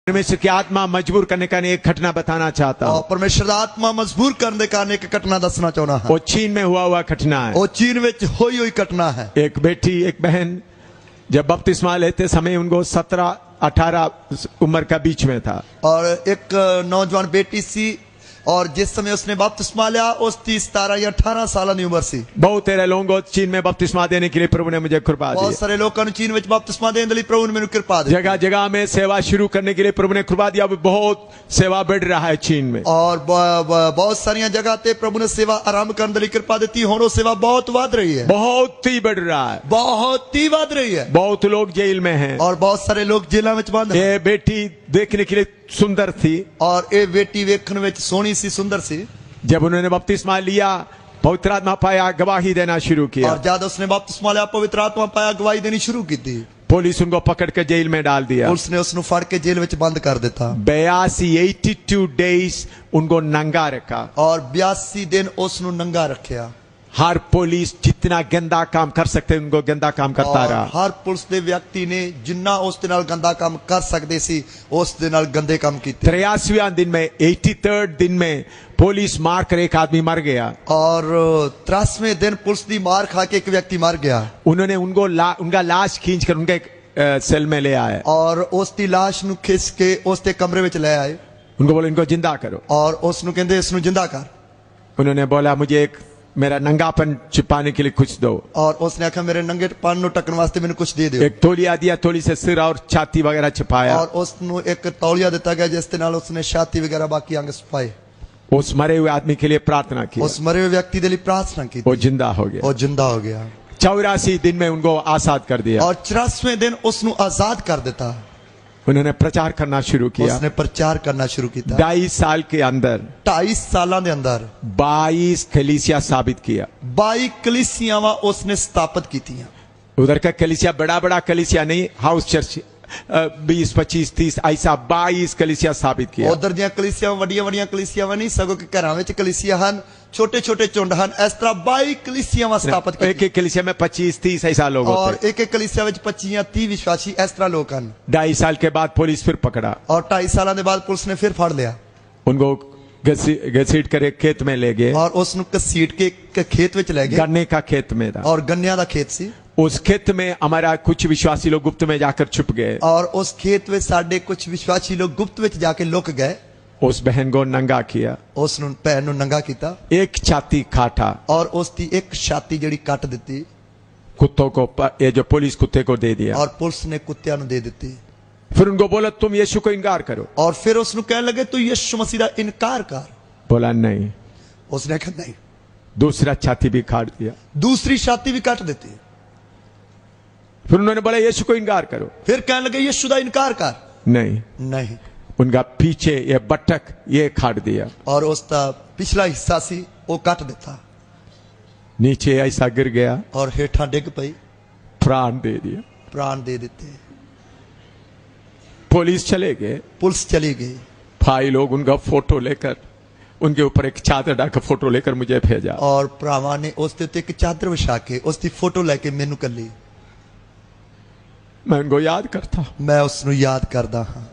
परमेश्वर की आत्मा मजबूर करने का एक घटना बताना चाहता हूँ। परमेश्वर आत्मा मजबूर करने का एक घटना दसना चाहना है। वो चीन में हुआ घटना है। वो चीन में हुई घटना है। एक बेटी एक बहन जब बपतिस्मा लेते समय उनको 17-18 उम्र का बीच में था, और एक नौजवान बेटी सी, और जिस समय उसने बपतिस्मा लिया उसकी 17 या 18 साल की उम्र सी। बहुत तेरे लोगों को चीन में बपतिस्मा देने के लिए प्रभु ने मुझे कृपा दी। बहुत सारे लोगों ने चीन में बपतिस्मा देने के लिए प्रभु ने मेरे कृपा दी। जगह जगह में सेवा शुरू करने के लिए प्रभु ने कृपा दिया। बहुत सेवा बढ़ रहा है चीन में, और बहुत सारी जगह पे प्रभु ने सेवा आरंभ करने के लिए कृपा दी। हुण सेवा बहुत बढ़ रही है, बहुत ही बढ़ रहा है, बहुत ही बढ़ रही है। बहुत लोग जेल में हैं और बहुत सारे लोग जेलों में बंद हैं। ये बेटी देखने के लिए सुंदर थी, और ये बेटी वेखने में सोहनी सी, सुंदर सी। जब उन्होंने बपतिस्मा लिया, पवित्र आत्मा पाया, गवाही देना शुरू किया। और जब उसने बपतिस्मा लिया, पवित्र आत्मा पाया, गवाही देनी शुरू की थी। पुलिस उनको पकड़ के जेल में डाल दिया। पुलिस ने उसको फड़ के जेल में बंद कर दिया। 82 डेज उनको नंगा रखा, और 82 दिन उसको नंगा रखा। हर पुलिस जितना गंदा काम कर सकते उनको गंदा काम करता रहा। हर पुलिस दे व्यक्ति ने जिन्ना उस दे नाल गंदा काम कर सकते सी उस दे नाल गंदे काम कीते। 83वां दिन में 83rd दिन में पुलिस मार कर एक आदमी मर गया। और 83वें दिन पुलिस की मार खा के एक व्यक्ति मर गया। उन्होंने उनका लाश खींच कर उनके सेल में ले आए, और उसकी लाश नु खींच के उसके कमरे में ले आए। उनको बोले इनको जिंदा करो, और उसनु कहते इसनु जिंदा कर। उन्होंने बोला मुझे एक मेरा नंगापन छिपाने के लिए कुछ दो। और उसने आखा मेरे नंगेपन नु टकन वास्ते मैंने कुछ दे दो। एक तौलिया दिया, तौली से सिर और छाती वगैरह छिपाया। और उसनु एक तौलिया दिता गया जिसके नाल उसने छाती वगैरह बाकी अंग छुपाए। उस मरे हुए आदमी के लिए प्रार्थना की, उस मरे हुए व्यक्ति के लिए प्रार्थना की, वो जिंदा हो गया। वो जिंदा हो गया। 84 दिन में उनको आजाद कर दिया। और 84वें दिन उसनु आजाद कर देता। उन्होंने प्रचार करना शुरू किया। उसने प्रचार करना शुरू किया। 2.5 साल के अंदर 2.5 साल के अंदर 22 कलीसिया साबित किया। 22 कलीसियावां उसने स्थापित की थी। उधर का कलीसिया बड़ा कलीसिया नहीं, हाउस चर्च 20, 25, 30 ऐसा 22 कलीसिया स्थापित किया। उधर दियां कलीसिया वड्डियां कलीसियावां नहीं, सगों के घरां विच कलीसिया हन, छोटे छोटे झुंड हन। इस तरह 22 कलीसियावां स्थापित की। एक कलीसिया में 25-30 ऐसा लोग होते। और एक कलीसिया विच 25 या 30 विश्वासी इस तरह लोग हन। 2.5 साल के बाद पुलिस फिर पकड़ा, और 2.5 साल के बाद पुलिस ने फिर फड़ लिया। उनको घसीट कर एक खेत में ले गए। और उसनु घसीट के खेत विच ले गए। गन्ने का खेत में था, और गन्निया दा खेत सी। उस खेत में हमारा कुछ विश्वासी लोग गुप्त में जाकर छुप गए। और उस खेत में साडे कुछ विश्वासी लोग गुप्त में जाके लुक गए। उस बहन को नंगा किया, उस भैन नु नंगा किया। एक छाती काटा, और उसकी एक छाती जड़ी कट दी। कुत्तों को, ये जो पुलिस कुत्ते को दे दिया। और पुलिस ने कुत्तियां नु दे दी। फिर उनको बोला तुम यीशु को इनकार करो। और फिर उसनु कहने लगे तू यीशु मसीह का इनकार कर। बोला नहीं। उसने कहा नहीं। दूसरा छाती भी काट दिया, दूसरी छाती भी काट देती। फिर उन्होंने बोला यीशु को इनकार करो। फिर कहने लगे यीशु का इनकार कर। नहीं, नहीं। उनका पीछे ये बटक ये काट दिया, और उसका पिछला हिस्सा सी वो काट देता। नीचे ऐसा गिर गया, और हेठा डिग पई, प्राण दे दिया। प्राण दे देते। पुलिस चले गए, पुलिस चली गई। भाई लोग उनका फोटो लेकर, उनके ऊपर एक चादर डालकर फोटो लेकर मुझे भेजा। और भरावां ने उसके उत्ते एक चादर विछा के उसकी फोटो लेके मैनू कली। मैं उनको याद करता हूं। मैं उसनु याद करदा हां।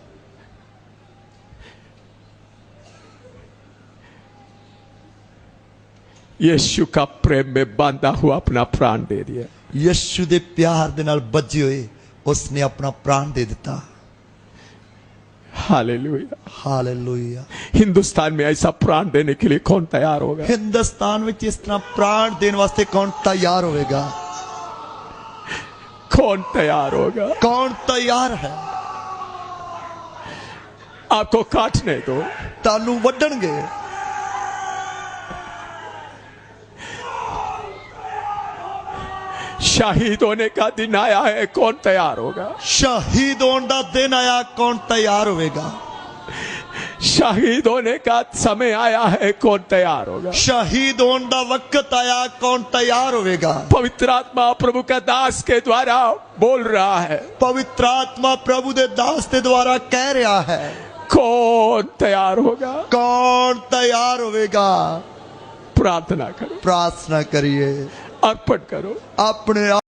यीशु का प्रेम में बांधा हुआ अपना प्राण दे दिया। यीशु दे प्यार दे नाल बज्जे हुए उसने अपना प्राण दे दिता। Hallelujah, hallelujah. हिंदुस्तान में ऐसा प्राण देने के लिए कौन तैयार होगा? हिंदुस्तान में इस तरह प्राण देने वास्ते कौन तैयार होगा? कौन तैयार होगा? कौन तैयार है? आपको काटने दो, तानू वड्डणगे। शहीद होने का दिन आया है, कौन तैयार होगा? शहीद होने का दिन आया, कौन तैयार होगा? शहीद होने का समय आया है, कौन तैयार होगा? शहीद होने का वक्त आया, कौन तैयार होगा? पवित्र आत्मा प्रभु का दास के द्वारा बोल रहा है। पवित्र आत्मा प्रभु के दास के द्वारा कह रहा है। कौन तैयार होगा? कौन तैयार होगा? प्रार्थना करो, प्रार्थना करिए, अर्पण करो अपने